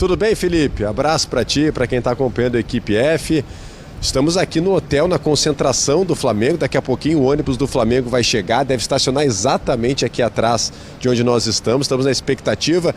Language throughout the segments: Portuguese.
Tudo bem, Felipe? Abraço para ti, para quem está acompanhando a equipe F. Estamos aqui no hotel, na concentração do Flamengo. Daqui a pouquinho o ônibus do Flamengo vai chegar, deve estacionar exatamente aqui atrás de onde nós estamos. Estamos na expectativa.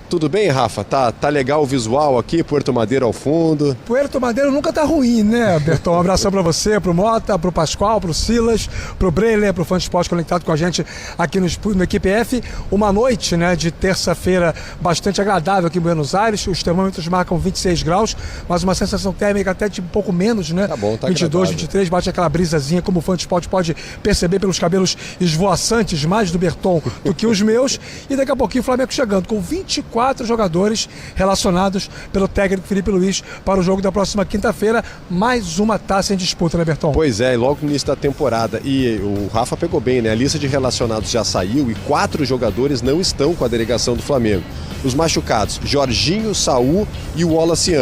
Tudo bem, Rafa? Tá legal o visual aqui, Puerto Madeiro ao fundo. Puerto Madeiro nunca tá ruim, né, Berton? Um abração pra você, pro Mota, pro Pascoal, pro Silas, pro Breiler, pro Fã de Esporte conectado com a gente aqui no Equipe F. Uma noite, né, de terça-feira bastante agradável aqui em Buenos Aires. Os termômetros marcam 26 graus, mas uma sensação térmica até de um pouco menos, né? Tá bom, tá 22, agradável. 23, bate aquela brisazinha, como o Fã de Esporte pode perceber pelos cabelos esvoaçantes, mais do Berton do que os meus. E daqui a pouquinho o Flamengo chegando com 24 jogadores relacionados pelo técnico Felipe Luiz para o jogo da próxima quinta-feira. Mais uma taça em disputa, né, Berton? Pois é, logo no início da temporada. E o Rafa pegou bem, né? A lista de relacionados já saiu e 4 jogadores não estão com a delegação do Flamengo. Os machucados, Jorginho, Saul e o Wallace.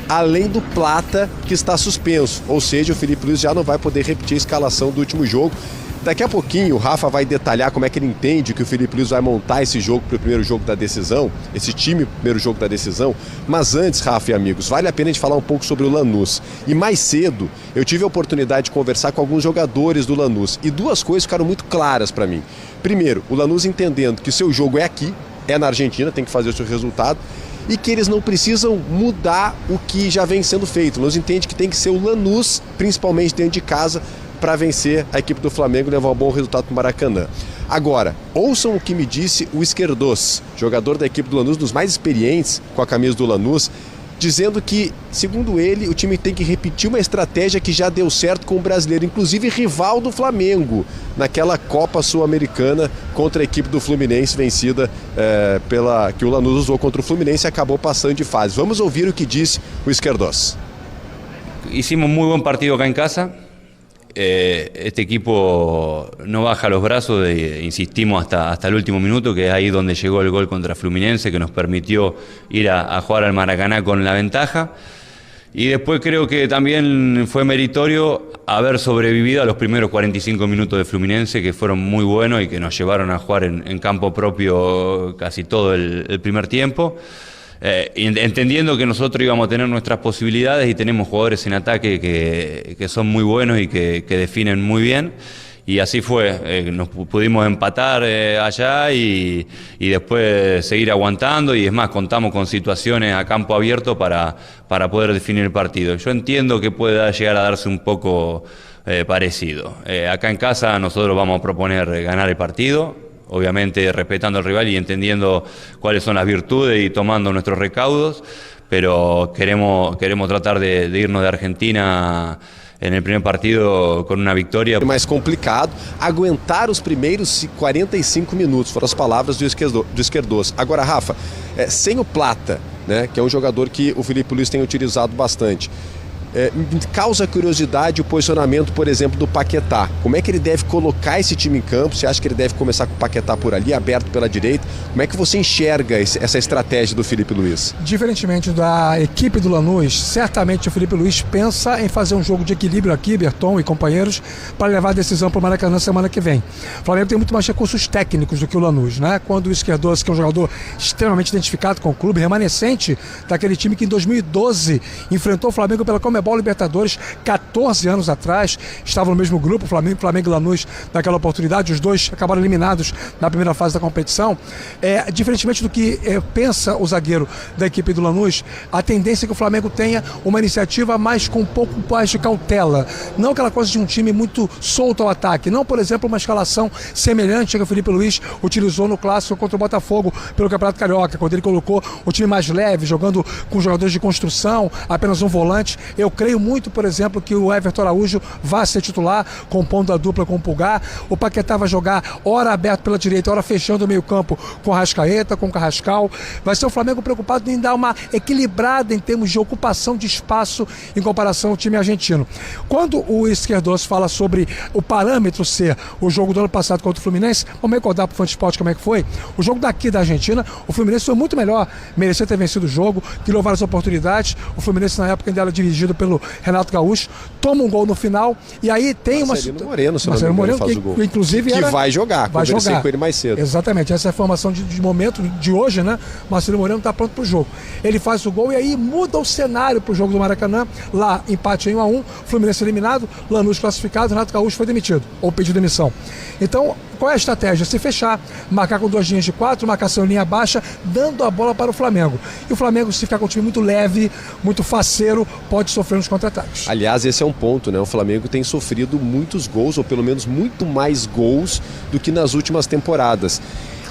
Além do Plata, que está suspenso. Ou seja, o Felipe Luiz já não vai poder repetir a escalação do último jogo. Daqui a pouquinho o Rafa vai detalhar como é que ele entende que o Felipe Luiz vai montar esse jogo para o primeiro jogo da decisão, esse time para o primeiro jogo da decisão. Mas antes, Rafa e amigos, vale a pena a gente falar um pouco sobre o Lanús. E mais cedo eu tive a oportunidade de conversar com alguns jogadores do Lanús e 2 coisas ficaram muito claras para mim. Primeiro, o Lanús entendendo que o seu jogo é aqui, é na Argentina, tem que fazer o seu resultado, e que eles não precisam mudar o que já vem sendo feito. O Lanús entende que tem que ser o Lanús, principalmente dentro de casa, para vencer a equipe do Flamengo e levar um bom resultado para o Maracanã. Agora, ouçam o que me disse o Esquerdós, jogador da equipe do Lanús, dos mais experientes com a camisa do Lanús, dizendo que, segundo ele, o time tem que repetir uma estratégia que já deu certo com o brasileiro, inclusive rival do Flamengo, naquela Copa Sul-Americana contra a equipe do Fluminense, vencida que o Lanús usou contra o Fluminense e acabou passando de fase. Vamos ouvir o que disse o Esquerdós. Hicimos muy buen partido acá en casa. Este equipo no baja los brazos, insistimos hasta el último minuto, que es ahí donde llegó el gol contra Fluminense, que nos permitió ir a jugar al Maracaná con la ventaja. Y después creo que también fue meritorio haber sobrevivido a los primeros 45 minutos de Fluminense, que fueron muy buenos y que nos llevaron a jugar en campo propio casi todo el primer tiempo. Entendiendo que nosotros íbamos a tener nuestras posibilidades y tenemos jugadores en ataque que son muy buenos y que definen muy bien, y así fue, nos pudimos empatar allá y después seguir aguantando, y es más, contamos con situaciones a campo abierto para poder definir el partido. Yo entiendo que pueda llegar a darse un poco parecido. Acá en casa nosotros vamos a proponer ganar el partido, obviamente respetando al rival y entendiendo cuáles son las virtudes y tomando nuestros recaudos, pero queremos tratar de irnos de Argentina en el primer partido con una victoria. Mais complicado, aguentar os primeiros 45 minutos, foram as palavras do Esquerdós. Agora, Rafa, sem o Plata, né, que é um jogador que o Felipe Luiz tem utilizado bastante, causa curiosidade o posicionamento, por exemplo, do Paquetá. Como é que ele deve colocar esse time em campo? Você acha que ele deve começar com o Paquetá por ali, aberto pela direita? Como é que você enxerga essa estratégia do Felipe Luiz? Diferentemente da equipe do Lanús, certamente o Felipe Luiz pensa em fazer um jogo de equilíbrio aqui, Berton e companheiros, para levar a decisão para o Maracanã semana que vem. O Flamengo tem muito mais recursos técnicos do que o Lanús, né? Quando o Esquerdós, que é um jogador extremamente identificado com o clube, remanescente daquele time que em 2012 enfrentou o Flamengo pela Comebol Libertadores, 14 anos atrás, estavam no mesmo grupo, Flamengo e Lanús, naquela oportunidade, os dois acabaram eliminados na primeira fase da competição. Diferentemente do que pensa o zagueiro da equipe do Lanús, a tendência é que o Flamengo tenha uma iniciativa mais com um pouco mais de cautela, não aquela coisa de um time muito solto ao ataque, não, por exemplo, uma escalação semelhante a que o Felipe Luiz utilizou no clássico contra o Botafogo pelo Campeonato Carioca, quando ele colocou o time mais leve, jogando com jogadores de construção, apenas um volante. Eu creio muito, por exemplo, que o Everton Araújo vai ser titular, compondo a dupla com o Pulgar. O Paquetá vai jogar ora aberto pela direita, ora fechando o meio campo com o Arrascaeta, com o Carrascal. Vai ser o Flamengo preocupado em dar uma equilibrada em termos de ocupação de espaço em comparação ao time argentino. Quando o Esquerdós fala sobre o parâmetro ser o jogo do ano passado contra o Fluminense, vamos recordar para o Fã de Esporte como é que foi. O jogo daqui da Argentina, o Fluminense foi muito melhor, merecia ter vencido o jogo, criou várias oportunidades. O Fluminense na época ainda era dirigido pelo Renato Gaúcho, toma um gol no final, e aí tem Marcelino Moreno, se não me engano, Moreno, faz o gol. Inclusive que vai jogar, conversei com ele mais cedo. Exatamente, essa é a formação de momento de hoje, né? Marcelino Moreno está pronto para o jogo. Ele faz o gol e aí muda o cenário para o jogo do Maracanã. Lá, empate em 1-1, Fluminense eliminado, Lanús classificado, Renato Gaúcho foi demitido, ou pediu demissão. Então, qual é a estratégia? Se fechar, marcar com 2 linhas de 4, marcação em linha baixa, dando a bola para o Flamengo. E o Flamengo, se ficar com um time muito leve, muito faceiro, pode sofrer nos contra-ataques. Aliás, esse é um ponto, né? O Flamengo tem sofrido muitos gols, ou pelo menos muito mais gols do que nas últimas temporadas.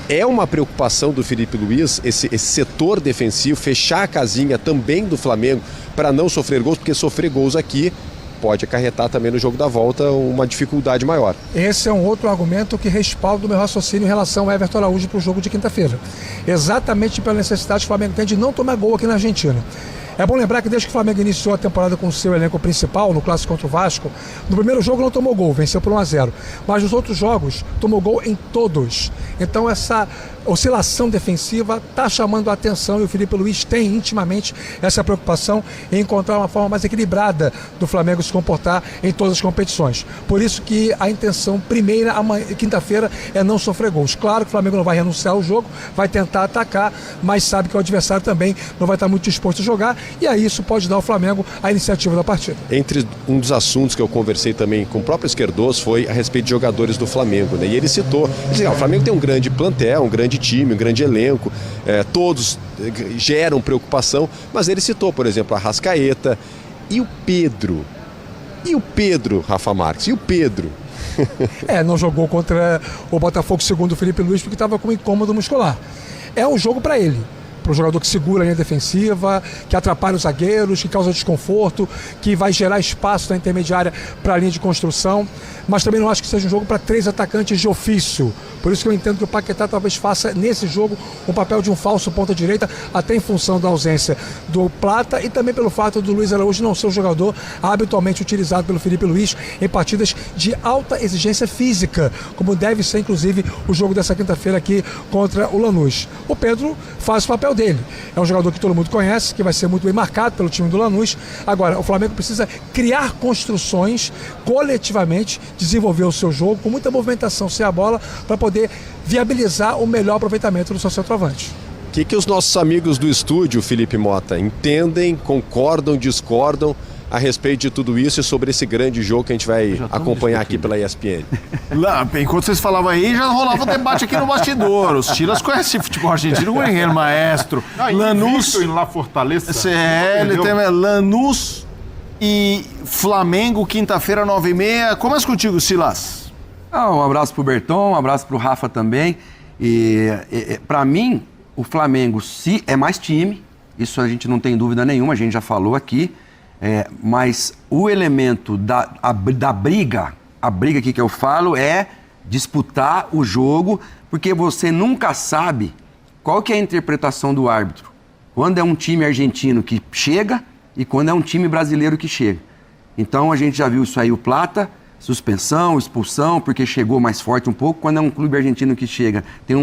É uma preocupação do Felipe Luiz, esse setor defensivo, fechar a casinha também do Flamengo para não sofrer gols, porque sofrer gols aqui pode acarretar também no jogo da volta uma dificuldade maior. Esse é um outro argumento que respalda o meu raciocínio em relação ao Everton Araújo para o jogo de quinta-feira. Exatamente pela necessidade que o Flamengo tem de não tomar gol aqui na Argentina. É bom lembrar que desde que o Flamengo iniciou a temporada com o seu elenco principal, no clássico contra o Vasco, no primeiro jogo não tomou gol, venceu por 1-0. Mas nos outros jogos, tomou gol em todos. Então essa oscilação defensiva está chamando a atenção e o Felipe Luiz tem intimamente essa preocupação em encontrar uma forma mais equilibrada do Flamengo se comportar em todas as competições. Por isso que a intenção primeira, quinta-feira, é não sofrer gols. Claro que o Flamengo não vai renunciar ao jogo, vai tentar atacar, mas sabe que o adversário também não vai estar muito disposto a jogar. E aí isso pode dar ao Flamengo a iniciativa da partida. Entre um dos assuntos que eu conversei também com o próprio Esquerdoso foi a respeito de jogadores do Flamengo, né? E ele citou, ele disse, o Flamengo tem um grande plantel, um grande time, um grande elenco, todos geram preocupação, mas ele citou, por exemplo, a Arrascaeta e o Pedro. E o Pedro, Rafa Marques, e o Pedro? Não jogou contra o Botafogo, segundo o Felipe Luiz, porque estava com incômodo muscular. É um jogo para ele. Para o jogador que segura a linha defensiva, que atrapalha os zagueiros, que causa desconforto, que vai gerar espaço na intermediária para a linha de construção, mas também não acho que seja um jogo para 3 atacantes de ofício. Por isso que eu entendo que o Paquetá talvez faça nesse jogo um papel de um falso ponta-direita, até em função da ausência do Plata e também pelo fato do Luiz Araújo não ser um jogador habitualmente utilizado pelo Felipe Luiz em partidas de alta exigência física, como deve ser inclusive o jogo dessa quinta-feira aqui contra o Lanús. O Pedro faz o papel dele. É um jogador que todo mundo conhece, que vai ser muito bem marcado pelo time do Lanús. Agora, o Flamengo precisa criar construções coletivamente, desenvolver o seu jogo com muita movimentação sem a bola para poder viabilizar o melhor aproveitamento do seu centroavante. O que os nossos amigos do estúdio, Felipe Mota, entendem, concordam, discordam a respeito de tudo isso e sobre esse grande jogo que a gente vai acompanhar aqui pela ESPN? Lá, enquanto vocês falavam aí, já rolava um debate aqui no bastidor. Os Tiras conhecem futebol argentino, o Guerreiro Maestro. Lanús em La Fortaleza. CL, tem Lanús e Flamengo, quinta-feira, 9h30. Começa contigo, Silas. Um abraço pro Berton, um abraço pro Rafa também. Para mim, o Flamengo é mais time, isso a gente não tem dúvida nenhuma, a gente já falou aqui. Mas o elemento da briga, a briga aqui que eu falo é disputar o jogo, porque você nunca sabe qual que é a interpretação do árbitro. Quando é um time argentino que chega e quando é um time brasileiro que chega. Então a gente já viu isso aí, o Plata, suspensão, expulsão, porque chegou mais forte um pouco. Quando é um clube argentino que chega, tem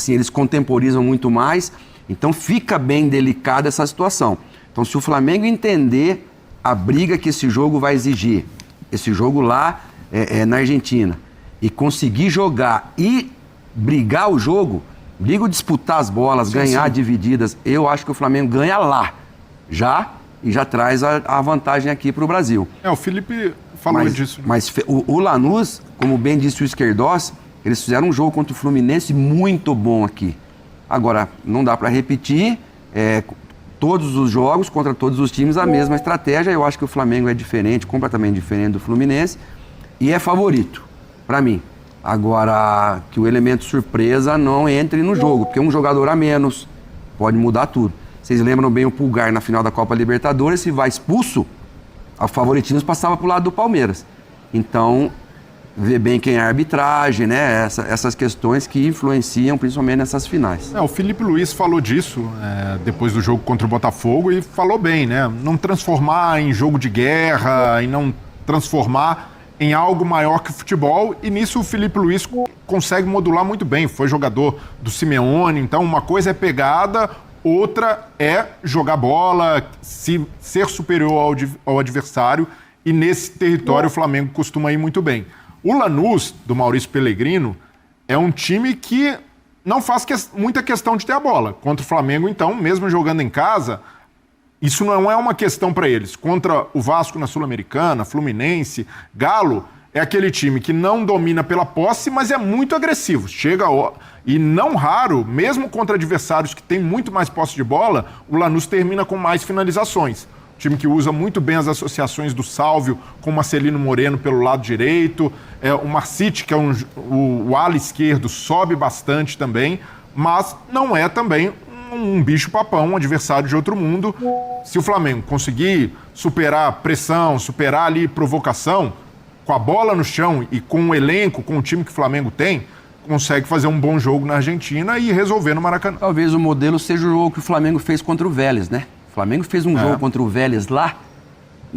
eles contemporizam muito mais, então fica bem delicada essa situação. Então se o Flamengo entender a briga que esse jogo vai exigir, esse jogo lá na Argentina, e conseguir jogar e brigar o jogo, disputar as bolas, ganhar divididas, eu acho que o Flamengo ganha lá, e já traz a vantagem aqui para o Brasil. O Felipe falou disso. Mas o Lanús, como bem disse o Esquerdoz, eles fizeram um jogo contra o Fluminense muito bom aqui. Agora, não dá para repetir todos os jogos, contra todos os times, a mesma estratégia. Eu acho que o Flamengo é diferente, completamente diferente do Fluminense, e é favorito, para mim. Agora, que o elemento surpresa não entre no jogo, porque um jogador a menos pode mudar tudo. Vocês lembram bem o Pulgar na final da Copa Libertadores, se vai expulso, o favoritismo passava para o lado do Palmeiras. Então, ver bem quem é a arbitragem, né? Essas questões que influenciam principalmente nessas finais. O Felipe Luiz falou disso depois do jogo contra o Botafogo e falou bem, né? Não transformar em jogo de guerra e não transformar em algo maior que o futebol, e nisso o Felipe Luiz consegue modular muito bem. Foi jogador do Simeone, então uma coisa é pegada, outra é jogar bola, ser superior ao adversário, e nesse território o Flamengo costuma ir muito bem. O Lanús, do Maurício Pellegrino, é um time que não faz muita questão de ter a bola. Contra o Flamengo, então, mesmo jogando em casa, isso não é uma questão para eles. Contra o Vasco na Sul-Americana, Fluminense, Galo, é aquele time que não domina pela posse, mas é muito agressivo. E não raro, mesmo contra adversários que têm muito mais posse de bola, o Lanús termina com mais finalizações. Time que usa muito bem as associações do Sálvio com o Marcelino Moreno pelo lado direito. O Marcite, que é o ala esquerdo, sobe bastante também, mas não é também um bicho-papão, um adversário de outro mundo. Se o Flamengo conseguir superar a pressão, superar ali provocação, com a bola no chão e com o elenco, com o time que o Flamengo tem, consegue fazer um bom jogo na Argentina e resolver no Maracanã. Talvez o modelo seja o jogo que o Flamengo fez contra o Vélez, né? O Flamengo fez um jogo contra o Vélez lá,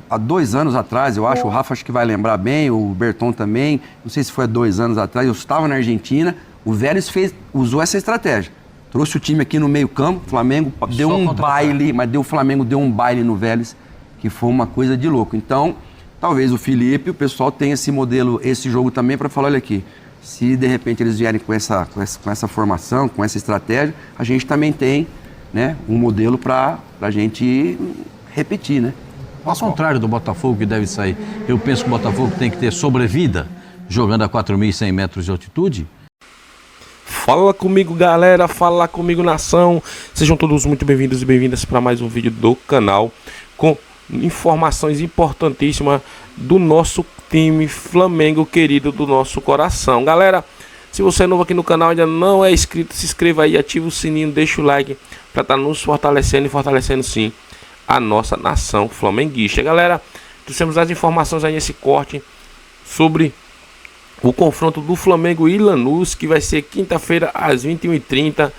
há 2 anos atrás, eu acho, o Rafa acho que vai lembrar bem, o Berton também, não sei se foi há 2 anos atrás, eu estava na Argentina, o Vélez usou essa estratégia. Trouxe o time aqui no meio campo, o Flamengo deu um baile, mas o Flamengo deu um baile no Vélez, que foi uma coisa de louco. Então, talvez o Felipe, o pessoal tenha esse modelo, esse jogo também para falar, olha aqui, se de repente eles vierem com essa formação, com essa estratégia, a gente também tem, né, um modelo para a gente repetir, né? Ao contrário do Botafogo, que deve sair, eu penso que o Botafogo tem que ter sobrevida, jogando a 4.100 metros de altitude. Fala comigo, galera, fala comigo, nação. Sejam todos muito bem-vindos e bem-vindas para mais um vídeo do canal com informações importantíssimas do nosso time Flamengo querido, do nosso coração. Galera, se você é novo aqui no canal, ainda não é inscrito, se inscreva aí, ativa o sininho, deixa o like para estar nos fortalecendo e fortalecendo sim a nossa nação flamenguista. Galera, trouxemos as informações aí nesse corte sobre o confronto do Flamengo e Lanús, que vai ser quinta-feira às 21h30.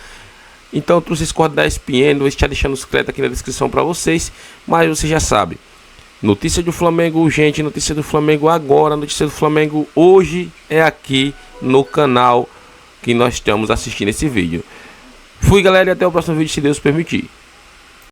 Então trouxe esse corte da ESPN, vou estar deixando os créditos aqui na descrição para vocês, mas você já sabe, notícia do Flamengo urgente, notícia do Flamengo agora, notícia do Flamengo hoje é aqui no canal que nós estamos assistindo esse vídeo. Fui, galera, e até o próximo vídeo, se Deus permitir.